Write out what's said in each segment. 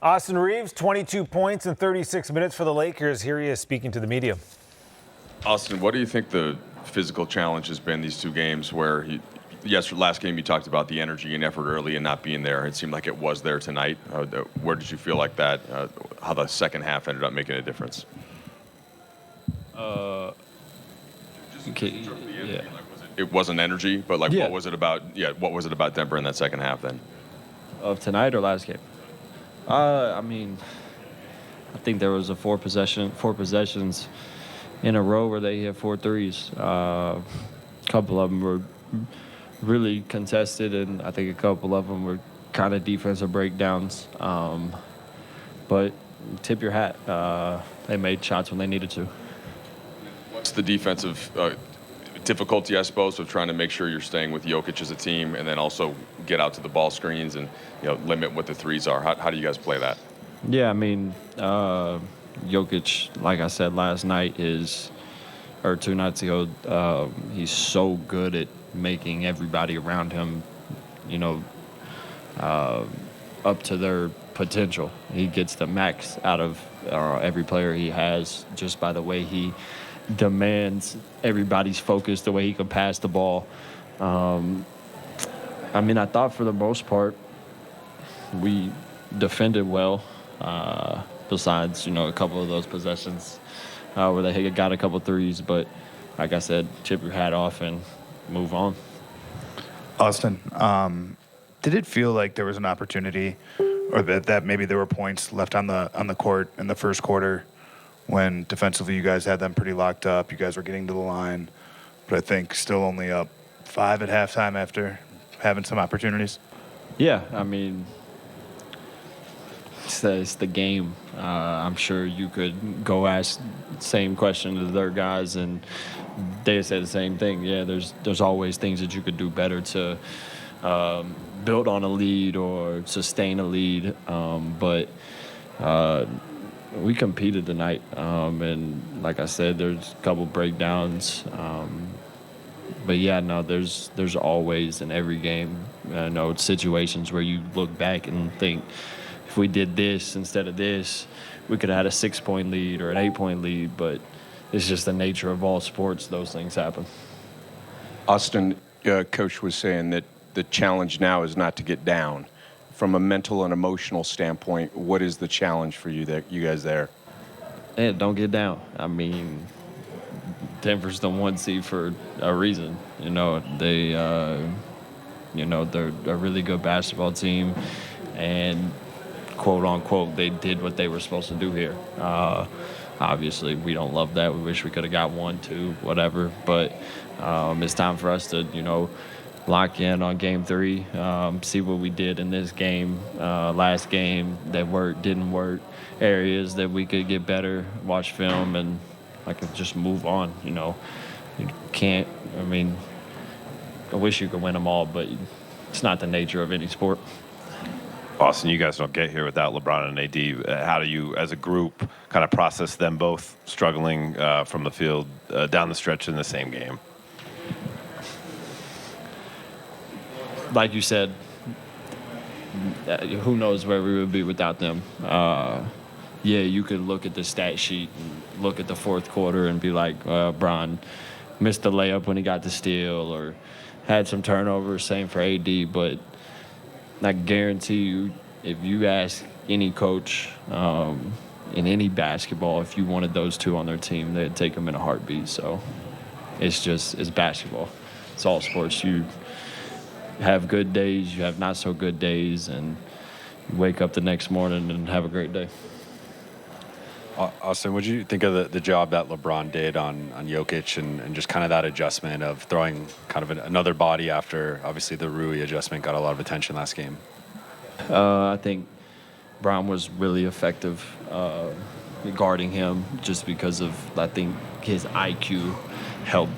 Austin Reaves, 22 points in 36 minutes for the Lakers. Here he is speaking to the media. Austin, what do you think the physical challenge has been these two games where last game you talked about the energy and effort early and not being there. It seemed like it was there tonight. Where did you feel like that, how the second half ended up making a difference? It wasn't energy, but what was it about? Yeah, what was it about Denver in that second half then? Of tonight or last game? I think there was four possessions in a row where they hit 4 threes. A couple of them were really contested, and I think a couple of them were kind of defensive breakdowns. But tip your hat. They made shots when they needed to. What's the defensive difficulty, I suppose, of trying to make sure you're staying with Jokic as a team and then also get out to the ball screens and limit what the threes are? How do you guys play that? Yeah, I mean, Jokic, like I said last night, or 2 nights ago, he's so good at making everybody around him, up to their potential. He gets the max out of every player he has just by the way he demands everybody's focus, the way he can pass the ball. I thought for the most part we defended well, besides, a couple of those possessions where they got a couple threes. But like I said, tip your hat off and move on. Austin, did it feel like there was an opportunity or that maybe there were points left on the court in the first quarter when defensively you guys had them pretty locked up, you guys were getting to the line, but I think still only up 5 at halftime after having some opportunities? Yeah, it's the game. I'm sure you could go ask the same question to their guys, and they said the same thing. Yeah, there's always things that you could do better to build on a lead or sustain a lead. But we competed tonight, and like I said, there's a couple breakdowns. But yeah, no, there's always in every game, situations where you look back and think, if we did this instead of this, we could have had a 6-point lead or an 8-point lead. But it's just the nature of all sports; those things happen. Austin, Coach was saying that the challenge now is not to get down. From a mental and emotional standpoint, what is the challenge for you guys there? Yeah, don't get down. Denver's the 1 seed for a reason. They're a really good basketball team, and quote unquote, they did what they were supposed to do here. Obviously, we don't love that. We wish we could have got 1, 2, whatever. But it's time for us to, lock in on Game 3, see what we did in this game, last game that didn't work, areas that we could get better, watch film, and just move on. You can't. I wish you could win them all, but it's not the nature of any sport. Austin, you guys don't get here without LeBron and AD. How do you, as a group, kind of process them both struggling from the field down the stretch in the same game? Like you said, who knows where we would be without them. Yeah, you could look at the stat sheet and look at the fourth quarter and be like, Bron missed the layup when he got the steal or had some turnovers, same for AD. But I guarantee you, if you ask any coach in any basketball, if you wanted those two on their team, they'd take them in a heartbeat. So it's basketball. It's all sports. You have good days, you have not so good days, and you wake up the next morning and have a great day. Austin, what did you think of the job that LeBron did on Jokic and just kind of that adjustment of throwing kind of another body after, obviously, the Rui adjustment got a lot of attention last game? I think Brown was really effective guarding him just because of, I think, his IQ helped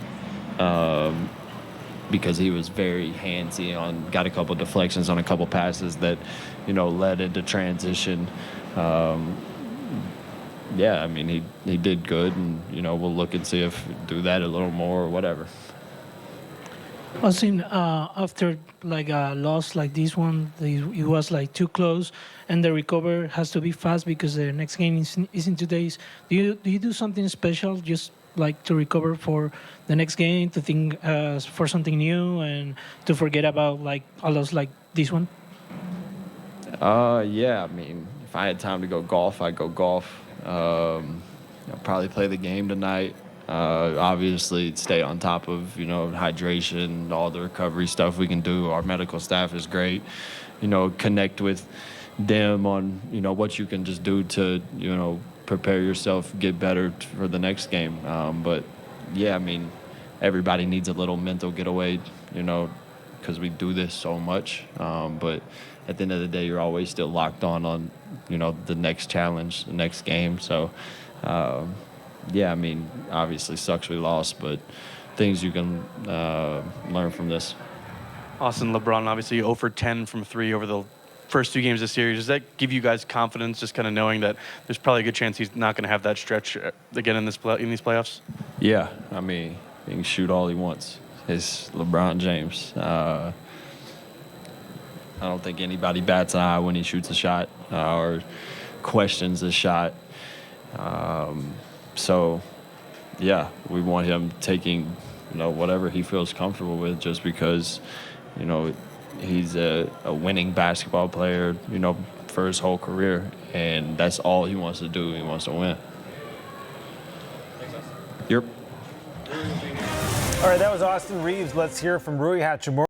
because he was very handsy got a couple deflections on a couple passes that, led into transition. Yeah, he did good, and, we'll look and see if do that a little more or whatever. Austin, after like a loss like this one, it was like too close, and the recover has to be fast because the next game is in 2 days. Do you do something special just like to recover for the next game, to think for something new, and to forget about like a loss like this one? Yeah, I mean, if I had time to go golf, I'd go golf. I'll probably play the game tonight. Obviously, stay on top of, hydration, all the recovery stuff we can do. Our medical staff is great. Connect with them on, what you can just do to, prepare yourself, get better for the next game. But, yeah, I mean, everybody needs a little mental getaway, because we do this so much. But at the end of the day, you're always still locked on, the next challenge, the next game. So, yeah, I mean, obviously sucks we lost, but things you can learn from this. Austin, LeBron obviously 0 for 10 from 3 over the first 2 games of the series. Does that give you guys confidence, just kind of knowing that there's probably a good chance he's not going to have that stretch again in these playoffs? Yeah, I mean, he can shoot all he wants. It's LeBron James. I don't think anybody bats an eye when he shoots a shot or questions a shot. So, yeah, we want him taking, whatever he feels comfortable with, just because, he's a winning basketball player, for his whole career, and that's all he wants to do. He wants to win. Yep. All right, that was Austin Reaves. Let's hear from Rui Hachimura.